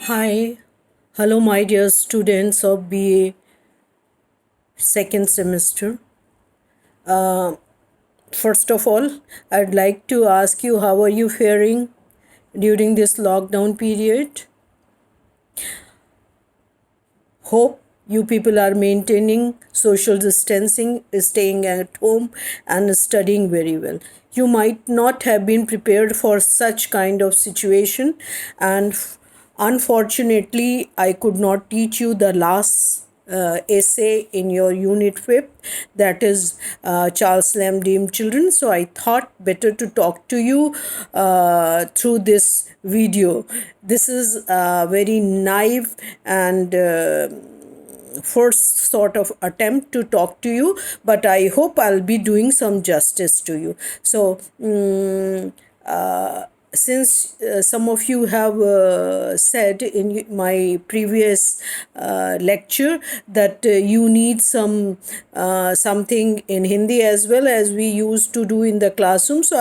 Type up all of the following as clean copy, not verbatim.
Hi, hello, my dear students of BA second semester. First of all, I'd like to ask you how are you faring during this lockdown period? Hope you people are maintaining social distancing, staying at home, and studying very well. You might not have been prepared for such kind of situation, and unfortunately, I could not teach you the last essay in your unit 5th, that is Charles Lamb Deemed Children. So I thought better to talk to you through this video. This is a very naive and first sort of attempt to talk to you, but I hope I'll be doing some justice to you. So since some of you have said in my previous lecture that you need something in Hindi as well as we used to do in the classroom, so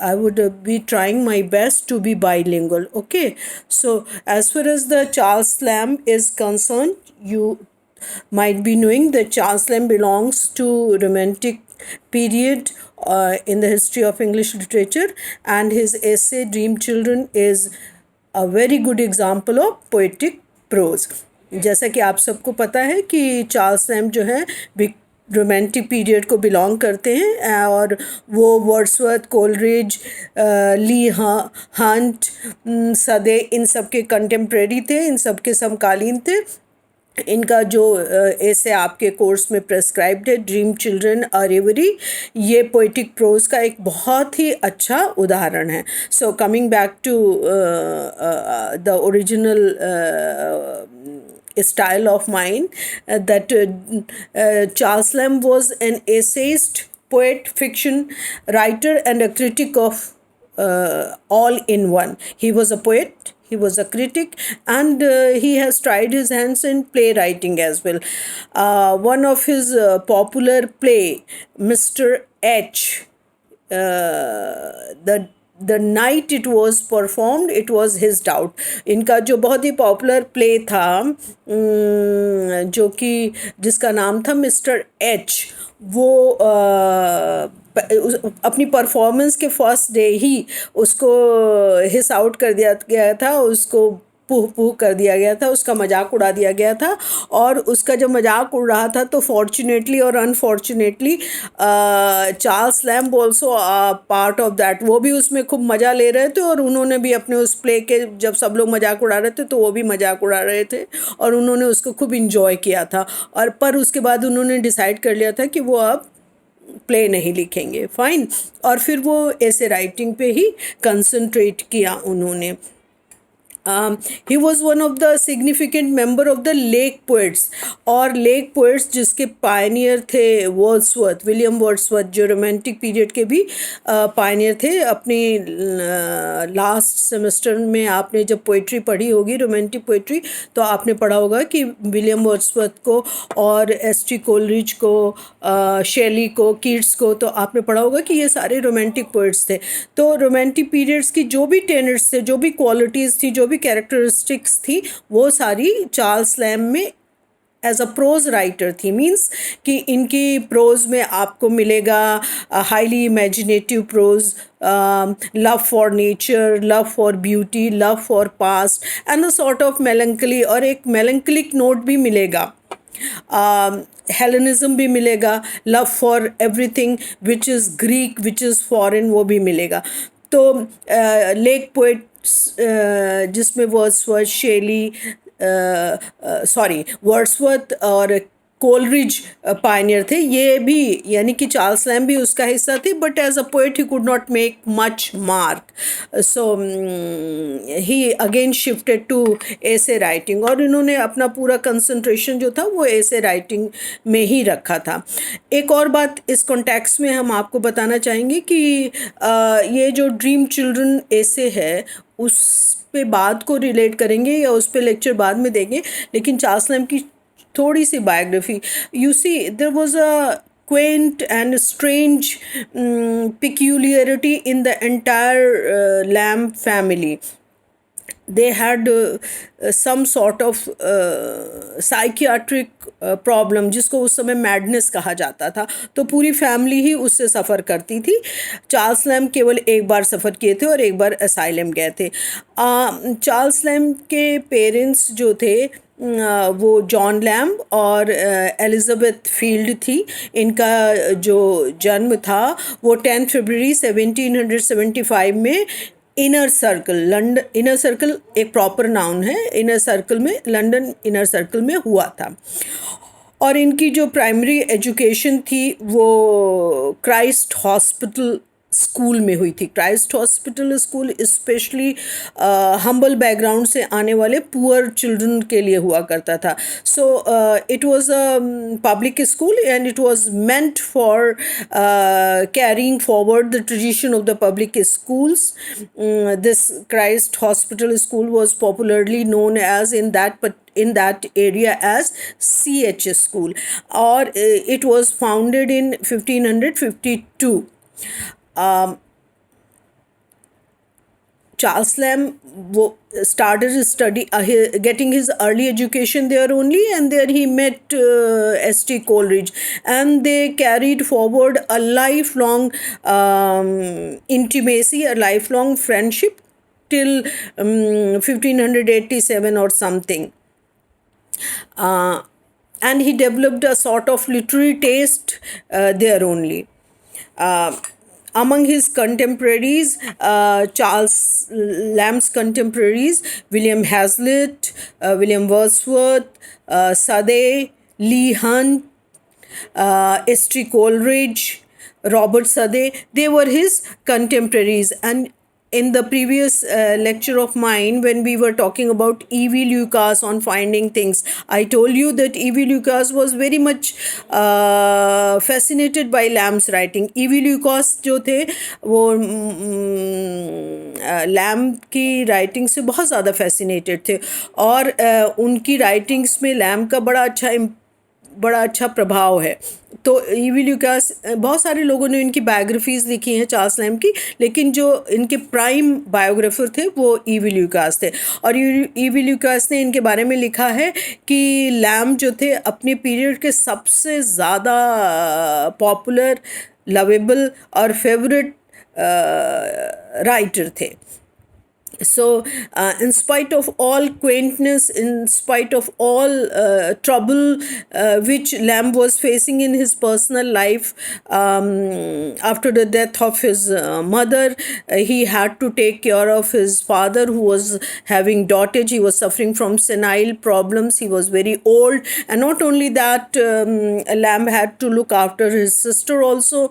I would be trying my best to be bilingual. Okay, so as far as the Charles Lamb is concerned, you might be knowing that Charles Lamb belongs to Romantic period in the history of English literature, and his essay Dream Children is a very good example of poetic prose. जैसा कि आप सबको पता है कि Charles lamb जो है romantic period को बिलोंग करते हैं और वो वर्ड्सवर्थ, कोलरिज, ली हंट, सदे इन सब के कंटेम्प्रेरी थे, इन सब के समकालीन थे. इनका जो ऐसे आपके कोर्स में प्रेस्क्राइब्ड है ड्रीम चिल्ड्रन अ रेवरी, ये पोइटिक प्रोज का एक बहुत ही अच्छा उदाहरण है. So coming back to the original style of mine, that Charles Lamb was an essayist, poet, fiction writer, and a critic of all in one. He was a poet, he was a critic, and he has tried his hands in playwriting as well. One of his popular play, Mr. H, the night it was performed, it was his doubt. इनका जो बहुत ही popular play था, जो कि जिसका नाम था mister H, वो अपनी परफॉर्मेंस के फर्स्ट डे ही उसको हिस आउट कर दिया गया था, उसको पूह पूह कर दिया गया था, उसका मजाक उड़ा दिया गया था. और उसका जब मजाक उड़ रहा था तो फॉर्चुनेटली और unfortunately Charles lamb also part of that, वो भी उसमें खूब मज़ा ले रहे थे और उन्होंने भी अपने उस प्ले के जब सब लोग मजाक उड़ा रहे थे तो वो भी मजाक उड़ा रहे थे और उन्होंने उसको खूब इंजॉय किया था. और पर उसके बाद उन्होंने डिसाइड कर लिया था कि वो अब प्ले नहीं लिखेंगे. फाइन. और फिर वो ऐसे राइटिंग पे ही कंसंट्रेट किया उन्होंने. He was one of the significant member of the Lake Poets, और लेक पोइट्स जिसके पायनियर थे वर्ड्सवर्थ, विलियम वर्ड्सवर्थ, जो रोमांटिक पीरियड के भी पायनियर थे. अपनी लास्ट सेमेस्टर में आपने जब पोइट्री पढ़ी होगी, रोमांटिक पोइट्री, तो आपने पढ़ा होगा कि विलियम वर्ड्सवर्थ को और एस.टी. कोलरिज को, शेली को, कीट्स को, तो आपने पढ़ा होगा कि ये सारे रोमांटिक पोइट्स थे. तो रोमांटिक पीरियड्स की जो भी टेनर्स थे, जो भी क्वालिटीज़ थी, जो भी कैरेक्टरिस्टिक्स थी, वो सारी चार्ल्स लैम्ब में एज अ प्रोज राइटर थी. मीन्स कि इनकी प्रोज में आपको मिलेगा highly imaginative prose, love for nature, love for beauty, love for past, and a sort of melancholy, और एक मेलंकलिक नोट भी मिलेगा. हेलेनिज्म भी मिलेगा, love for everything which is Greek, which is foreign, वो भी मिलेगा. तो लेक पोइट्स जिसमें वर्ड्सवर्थ, शेली, वर्ड्सवर्थ और कोलरिज पायनियर थे, ये भी, यानी कि चार्ल्स लैम्ब भी उसका हिस्सा थे, but as a poet he could not make much mark. So he again shifted to essay writing, और इन्होंने अपना पूरा कंसंट्रेशन जो था वो ऐसे राइटिंग में ही रखा था. एक और बात इस कॉन्टेक्स्ट में हम आपको बताना चाहेंगे कि ये जो ड्रीम चिल्ड्रन ऐसे है उस पे बाद को रिलेट करेंगे या उस पे लेक्चर बाद में देंगे, लेकिन चार्ल्स लैम्ब की थोड़ी सी biography. You see, there was a quaint and strange peculiarity in the entire Lamb family. they had some sort of psychiatric problem, जिसको उस समय मैडनेस कहा जाता था, तो पूरी फैमिली ही उससे सफ़र करती थी। चार्ल्स लैम्ब केवल एक बार सफ़र किए थे और एक बार असाइलम गए थे। चार्ल्स लैम्ब के पेरेंट्स जो थे वो जॉन लैम्ब और एलिज़ाबेथ फील्ड थी। इनका जो जन्म था वो 10 फरवरी 1775 में inner circle, London inner circle एक प्रॉपर नाउन है, इनर सर्कल में, लंदन इनर सर्कल में हुआ था। और इनकी जो प्राइमरी एजुकेशन थी वो क्राइस्ट हॉस्पिटल स्कूल में हुई थी। Christ hospital school specially humble background से आने वाले पुअर चिल्ड्रन के लिए हुआ करता था। So it was a public school and it was meant for carrying forward the tradition of the public schools. This Christ Hospital School was popularly known as in that area as CH School, or it was founded in 1552. um, Charles Lamb started his getting his early education there only, and there he met S.T. Coleridge, and they carried forward a lifelong intimacy, a lifelong friendship till 1587 or something. And he developed a sort of literary taste there only. Among his contemporaries, Charles Lamb's contemporaries, William Hazlitt, William Wordsworth, Southey, Leigh Hunt, S.T. Coleridge, Robert Southey, they were his contemporaries. And in the previous lecture of mine, when we were talking about E.V. Lucas on finding things, I told you that E.V. Lucas was very much fascinated by Lamb's writing. E.V. Lucas जो थे वो lamb की writing से बहुत ज़्यादा fascinated थे, और उनकी राइटिंग्स में लैम्ब का बड़ा अच्छा प्रभाव है। तो ईवी ल्यूकास, बहुत सारे लोगों ने इनकी बायोग्राफीज़ लिखी हैं चार्ल्स लैम्ब की, लेकिन जो इनके प्राइम बायोग्राफर थे वो ईवी ल्यूकास थे। और ईवी ल्यूकास ने इनके बारे में लिखा है कि लैम्ब जो थे अपने पीरियड के सबसे ज़्यादा पॉपुलर, लवेबल और फेवरेट राइटर थे। So, in spite of all quaintness, in spite of all trouble which Lamb was facing in his personal life, after the death of his mother, he had to take care of his father who was having dotage. He was suffering from senile problems. He was very old, and not only that, Lamb had to look after his sister also,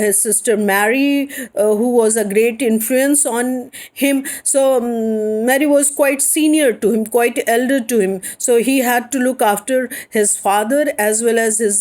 his sister Mary, who was a great influence on him. So Mary was quite senior to him, quite elder to him. So he had to look after his father as well as his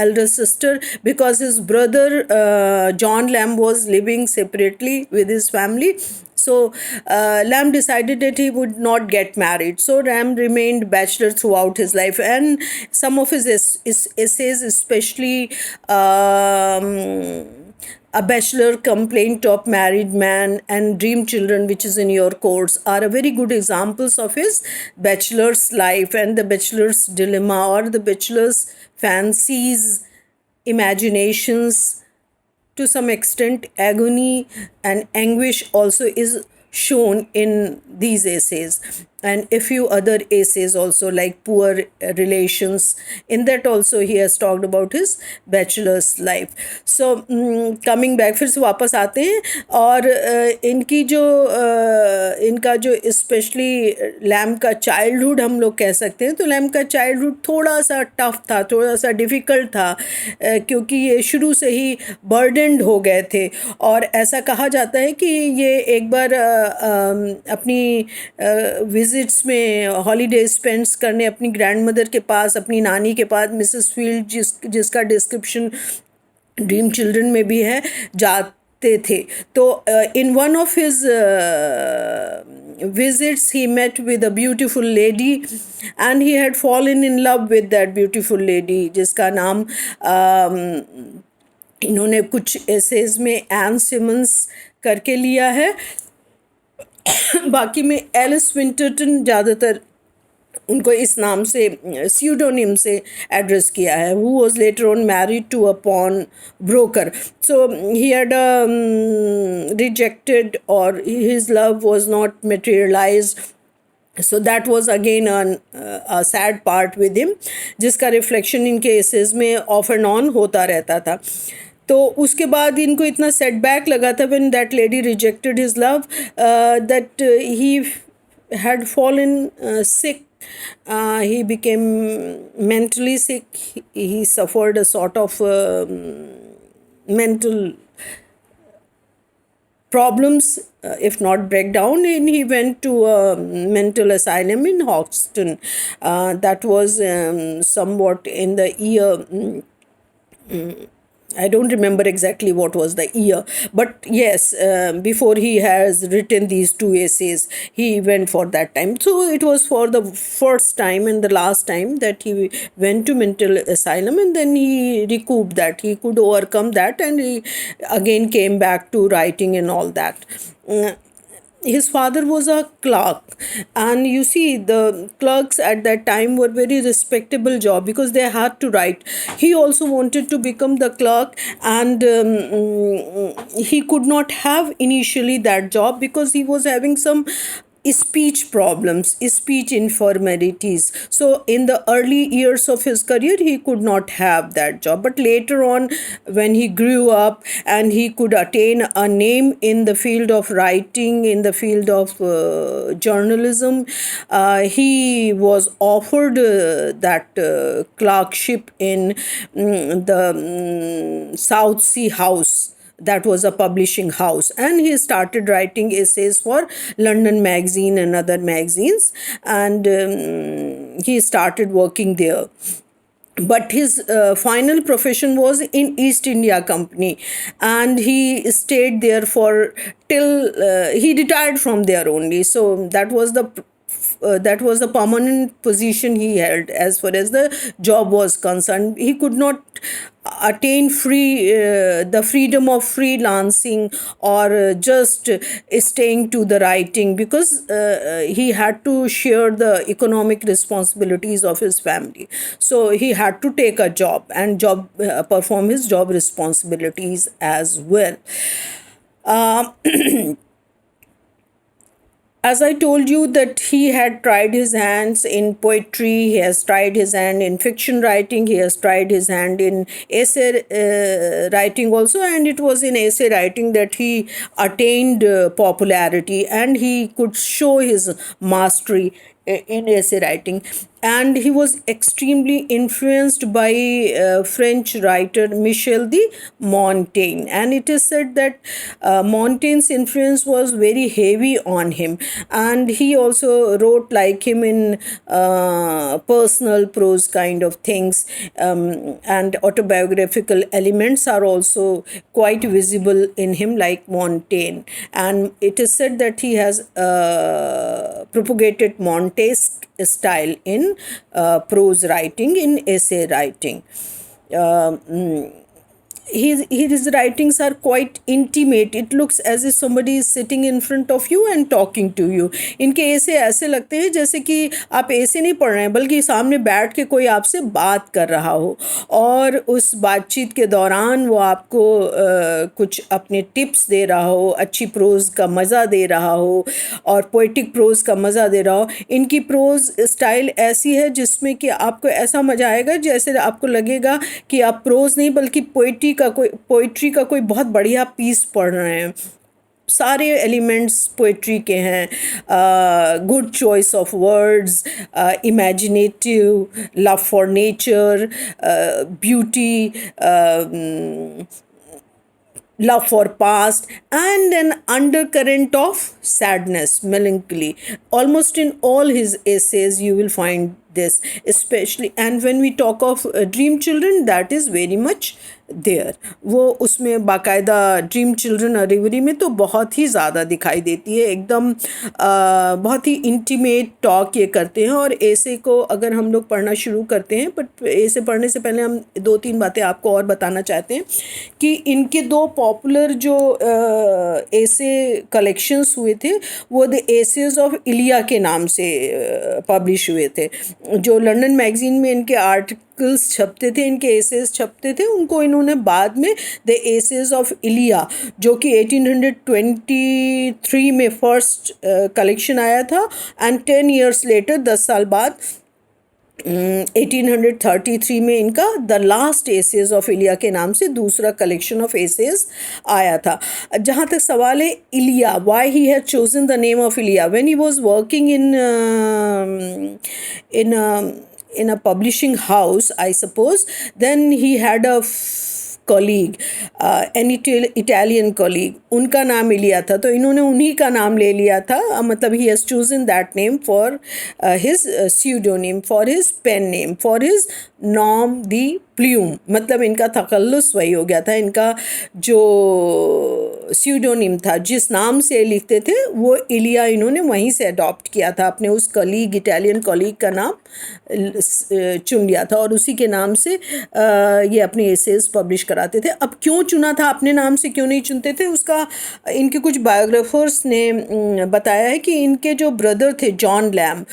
elder sister, because his brother John Lamb was living separately with his family. So Lamb decided that he would not get married. So Lamb remained bachelor throughout his life, and some of his essays, especially A Bachelor, Complaint of Married Man, and Dream Children, which is in your course, are a very good examples of his bachelor's life and the bachelor's dilemma, or the bachelor's fancies, imaginations, to some extent agony and anguish also is shown in these essays, and a few other essays also, like Poor Relations. In that also he has talked about his bachelor's life. So coming back, फिर से वापस आते हैं, और इनकी जो इनका जो स्पेशली लैम्ब का चाइल्डहुड हम लोग कह सकते हैं, तो लैम्ब का चाइल्डहुड थोड़ा सा टफ था, थोड़ा सा डिफ़िकल्ट था, क्योंकि ये शुरू से ही बर्डनड हो गए थे। और ऐसा कहा जाता है कि ये एक बार अपनी विजिट्स में हॉलीडे स्पेंड्स करने अपनी ग्रैंडमदर के पास, अपनी नानी के पास, मिसेस फील्ड जिसका डिस्क्रिप्शन ड्रीम चिल्ड्रन में भी है, जाते थे। तो in one of his visits he met with a beautiful lady, and he had fallen in love with that beautiful lady, जिसका नाम इन्होंने कुछ एसेज में एन सिमंस करके लिया है। बाकी में एलिस विंटरटन ज़्यादातर उनको इस नाम से, स्यूडोनिम से एड्रेस किया है. Who was later on married to a pawnbroker. So he had rejected और his love was not materialised. So that was again a sad part with him, जिसका रिफ्लेक्शन इनके केसेस में of and on होता रहता था. तो उसके बाद इनको इतना सेटबैक लगा था when that lady rejected his love, that he had fallen sick. He became mentally sick. He suffered a sort of mental problems, if not breakdown, and he went to a mental asylum in Hoxton. That was somewhat in the year. I don't remember exactly what was the year, but yes, before he has written these two essays, he went for that time. So it was for the first time and the last time that he went to mental asylum, and then he recouped that. He could overcome that, and he again came back to writing and all that. His father was a clerk, and you see the clerks at that time were very respectable job because they had to write. He also wanted to become the clerk, and he could not have initially that job because he was having some speech problems, speech infirmities. So in the early years of his career, he could not have that job. But later on, when he grew up and he could attain a name in the field of writing, in the field of journalism, he was offered that clerkship in the South Sea House. That was a publishing house, and he started writing essays for London Magazine and other magazines, and he started working there. But his final profession was in East India Company, and he stayed there for till he retired from there only. So that was the permanent position he held as far as the job was concerned. He could not attain the freedom of freelancing or just staying to the writing, because he had to share the economic responsibilities of his family. So he had to take a job and perform his job responsibilities as well. uh, as I told you that he had tried his hands in poetry, he has tried his hand in fiction writing, he has tried his hand in essay writing also, and it was in essay writing that he attained popularity and he could show his mastery in essay writing. And he was extremely influenced by French writer Michel de Montaigne, and it is said that Montaigne's influence was very heavy on him, and he also wrote like him in personal prose kind of things, and autobiographical elements are also quite visible in him like Montaigne. And it is said that he has propagated Montesque style in prose writing, in essay writing. His writings are quite intimate. It looks as if somebody is sitting in front of you and talking to you. इनके ऐसे ऐसे लगते हैं जैसे कि आप ऐसे नहीं पढ़ रहे हैं, बल्कि सामने बैठ के कोई आपसे बात कर रहा हो, और उस बातचीत के दौरान वो आपको कुछ अपने टिप्स दे रहा हो, अच्छी प्रोज का मज़ा दे रहा हो और पोइटिक प्रोज का मज़ा दे रहा हो. इनकी प्रोज स्टाइल ऐसी है जिसमें कि आपको ऐसा मज़ा आएगा जैसे आपको लगेगा कि आप प्रोज नहीं बल्कि पोइट्री का कोई बहुत बढ़िया पीस पढ़ रहे हैं. सारे एलिमेंट्स पोइट्री के हैं. Good choice of words, imaginative, love for nature, beauty, love for past, and an undercurrent of sadness, melancholy. Almost in all his essays you will find this, especially, and when we talk of dream children, that is very much there, वो उसमें बाकायदा dream children अरेवरी में तो बहुत ही ज़्यादा दिखाई देती है, एकदम बहुत ही इंटीमेट टॉक ये करते हैं। और ऐसे को अगर हम लोग पढ़ना शुरू करते हैं, बट ऐसे पढ़ने से पहले हम 2-3 बातें आपको और बताना चाहते हैं कि इनके 2 पॉपुलर जो ऐसे कलेक्शंस हुए थे वो द एसेस ऑफ इलिया के नाम से पब्लिश हुए थे। जो लंदन मैगज़ीन में इनके आर्टिकल्स छपते थे, इनके एसेस छपते थे, उनको इन्होंने बाद में द एसेस ऑफ इलिया, जो कि 1823 में फर्स्ट कलेक्शन आया था, एंड 10 years लेटर 10 साल बाद 1833 में इनका the last assess of Elia के नाम से दूसरा कलेक्शन ऑफ एसेस आया था। जहाँ तक सवाल है Elia, why he had chosen the name of Elia when he was working in a publishing house, I suppose, then he had a colleague, an Italian colleague, उनका नाम इलिया था, तो इन्होंने उन्हीं का नाम ले लिया था, मतलब he has chosen that name for his pseudonym, for his pen name, for his nom de plume, मतलब इनका तखल्लुस वही हो गया था, इनका जो स्यूडोनिम था, जिस नाम से लिखते थे, वो इलिया इन्होंने वहीं से अडॉप्ट किया था, अपने उस कलीग, इटालियन कलीग का नाम चुन लिया था और उसी के नाम से ये अपने एसेस पब्लिश कराते थे। अब क्यों चुना था, अपने नाम से क्यों नहीं चुनते थे, उसका इनके कुछ बायोग्राफर्स ने बताया है कि इनके जो ब्रदर थे जॉन लैम,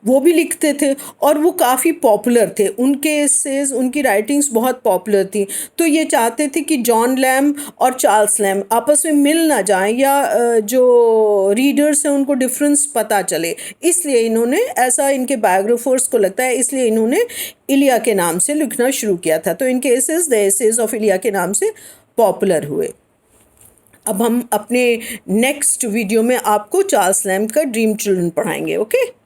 वो भी लिखते थे और वो काफ़ी पॉपुलर थे, उनके एसेस, उनकी राइटिंग्स बहुत पॉपुलर थी, तो ये चाहते थे कि जॉन लैम और चार्ल्स लैम आपस में मिल ना जाएं या जो रीडर्स हैं उनको डिफरेंस पता चले, इसलिए इन्होंने, ऐसा इनके बायोग्राफर्स को लगता है, इसलिए इन्होंने इलिया के नाम से लिखना शुरू किया था। तो इनके assess the assess of Elia के नाम से पॉपुलर हुए। अब हम अपने नेक्स्ट वीडियो में आपको चार्ल्स लैम का ड्रीम चिल्ड्रन पढ़ाएंगे। ओके।